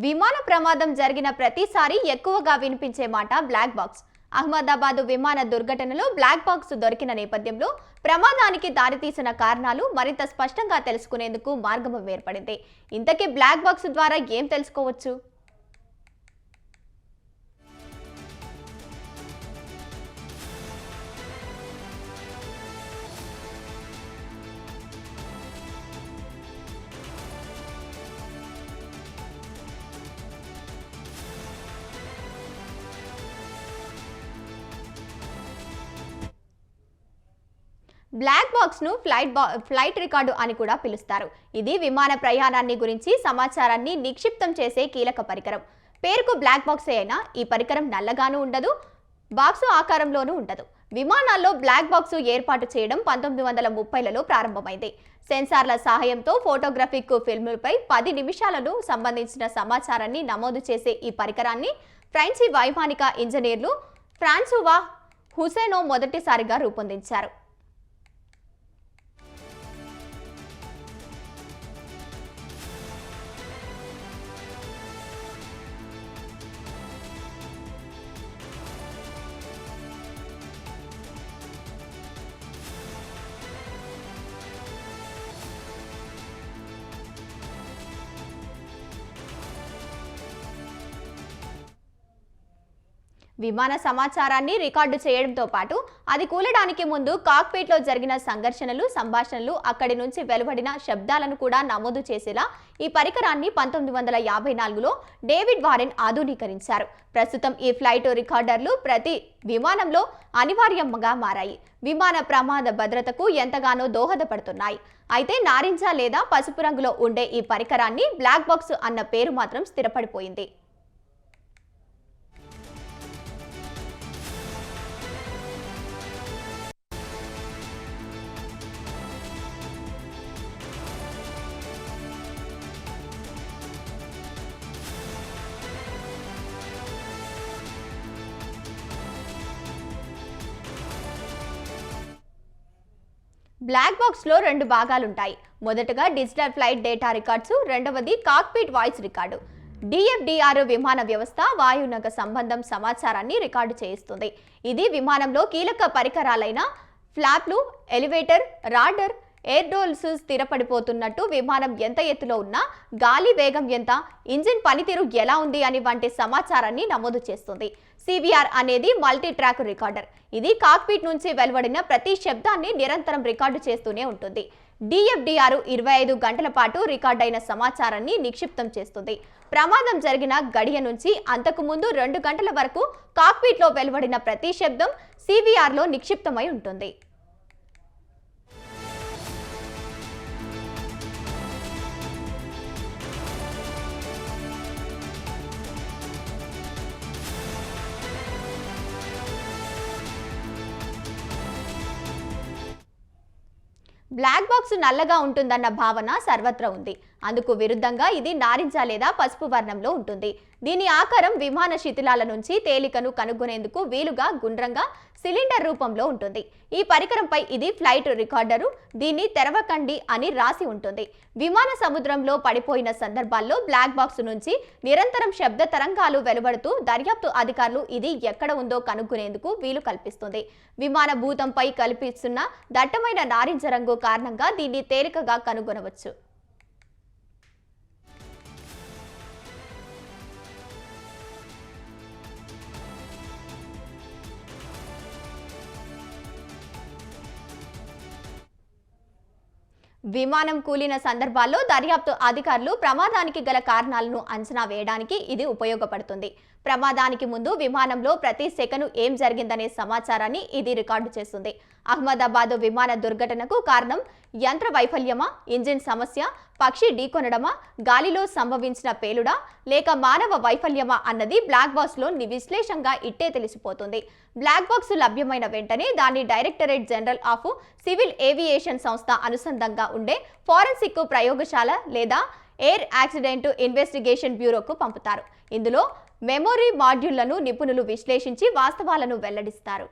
విమాన ప్రమాదం జరిగిన ప్రతిసారి ఎక్కువగా వినిపించే మాట బ్లాక్ బాక్స్. అహ్మదాబాద్ విమాన దుర్ఘటనలో బ్లాక్ బాక్స్ దొరికిన నేపథ్యంలో ప్రమాదానికి దారితీసిన కారణాలు మరింత స్పష్టంగా తెలుసుకునేందుకు మార్గం ఏర్పడింది. ఇంతకీ బ్లాక్ బాక్స్ ద్వారా ఏం తెలుసుకోవచ్చు? బ్లాక్ బాక్స్ ను ఫ్లైట్ రికార్డు అని కూడా పిలుస్తారు. ఇది విమాన ప్రయాణాన్ని గురించి సమాచారాన్ని నిక్షిప్తం చేసే కీలక పరికరం. పేరుకు బ్లాక్ బాక్స్ అయినా ఈ పరికరం నల్లగాను ఉండదు, బాక్సు ఆకారంలోనూ ఉండదు. విమానాల్లో బ్లాక్ బాక్స్ ఏర్పాటు చేయడం 1930లలో ప్రారంభమైంది. సెన్సార్ల సహాయంతో ఫోటోగ్రాఫిక్ ఫిల్ములపై 10 నిమిషాలను సంబంధించిన సమాచారాన్ని నమోదు చేసే ఈ పరికరాన్ని ఫ్రెంచి వైమానిక ఇంజనీర్లు ఫ్రాన్సువా హుసేనో మొదటిసారిగా రూపొందించారు. విమాన సమాచారాన్ని రికార్డు చేయడంతో పాటు అది కూలడానికి ముందు కాక్పిట్ లో జరిగిన సంఘర్షణలు, సంభాషణలు, అక్కడి నుంచి వెలువడిన శబ్దాలను కూడా నమోదు చేసేలా ఈ పరికరాన్ని 1954లో డేవిడ్ వారెన్ ఆధునీకరించారు. ప్రస్తుతం ఈ ఫ్లైట్ రికార్డర్లు ప్రతి విమానంలో అనివార్యంగా మారాయి. విమాన ప్రమాద భద్రతకు ఎంతగానో దోహదపడుతున్నాయి. అయితే నారింజ లేదా పసుపు రంగులో ఉండే ఈ పరికరాన్ని బ్లాక్ బాక్స్ అన్న పేరు మాత్రం స్థిరపడిపోయింది. బ్లాక్ బాక్స్ లో 2 భాగాలుంటాయి. మొదటగా డిజిటల్ ఫ్లైట్ డేటా రికార్డ్స్, రెండవది కాక్పిట్ వాయిస్ రికార్డు. DFDR విమాన వ్యవస్థ వాయునక సంబంధం సమాచారాన్ని రికార్డు చేయిస్తుంది. ఇది విమానంలో కీలక పరికరాలైన ఫ్లాప్లు, ఎలివేటర్, రాడర్, ఎయిర్ డోల్స్ స్థిరపడిపోతున్నట్టు, విమానం ఎంత ఎత్తులో ఉన్నా, గాలి వేగం ఎంత, ఇంజిన్ పనితీరు ఎలా ఉంది అని వంటి సమాచారాన్ని నమోదు చేస్తుంది. CVR అనేది మల్టీ ట్రాక్ రికార్డర్. ఇది కాక్పిట్ నుంచి వెలువడిన ప్రతి శబ్దాన్ని నిరంతరం రికార్డు చేస్తూనే ఉంటుంది. DFDR 25 గంటల పాటు రికార్డైన సమాచారాన్ని నిక్షిప్తం చేస్తుంది. ప్రమాదం జరిగిన గడియ నుంచి అంతకు ముందు 2 గంటల వరకు కాక్పిట్ లో వెలువడిన ప్రతి శబ్దం CVR లో నిక్షిప్తమై ఉంటుంది. బ్లాక్ బాక్స్ నల్లగా ఉంటుందన్న భావన సర్వత్రా ఉంది. అందుకు విరుద్ధంగా ఇది నారింజ లేదా పసుపు వర్ణంలో ఉంటుంది. దీని ఆకారం విమాన శిథిలాల నుంచి తేలికను కనుగొనేందుకు వీలుగా గుండ్రంగా సిలిండర్ రూపంలో ఉంటుంది. ఈ పరికరంపై ఇది ఫ్లైట్ రికార్డరు, దీన్ని తెరవకండి అని రాసి ఉంటుంది. విమాన సముద్రంలో పడిపోయిన సందర్భాల్లో బ్లాక్ బాక్స్ నుంచి నిరంతరం శబ్ద తరంగాలు వెలువడుతూ దర్యాప్తు అధికారులు ఇది ఎక్కడ ఉందో కనుగొనేందుకు వీలు కల్పిస్తుంది. విమాన భూతంపై కల్పిస్తున్న దట్టమైన నారింజ రంగు కారణంగా దీన్ని తేలికగా కనుగొనవచ్చు. విమానం కూలిన సందర్భాల్లో దర్యాప్తు అధికారులు ప్రమాదానికి గల కారణాలను అంచనా వేయడానికి ఇది ఉపయోగపడుతుంది. ప్రమాదానికి ముందు విమానంలో ప్రతి సెకను ఏం జరిగిందనే సమాచారాన్ని ఇది రికార్డు చేస్తుంది. అహ్మదాబాద్ విమాన దుర్ఘటనకు కారణం యంత్ర వైఫల్యమా, ఇంజిన్ సమస్య, పక్షి ఢీకొనడమా, గాలిలో సంభవించిన పేలుడా లేక మానవ వైఫల్యమా అన్నది బ్లాక్ బాక్స్ లో విశ్లేషంగా ఇట్టే తెలిసిపోతుంది. బ్లాక్ బాక్స్ లభ్యమైన వెంటనే దాన్ని directorate general of civil aviation సంస్థ అనుసంధానంగా ఉండే ఫోరెన్సిక్ ప్రయోగశాల లేదా ఎయిర్ యాక్సిడెంట్ ఇన్వెస్టిగేషన్ బ్యూరోకు పంపుతారు. ఇందులో మెమొరీ మాడ్యూళ్లను నిపుణులు విశ్లేషించి వాస్తవాలను వెల్లడిస్తారు.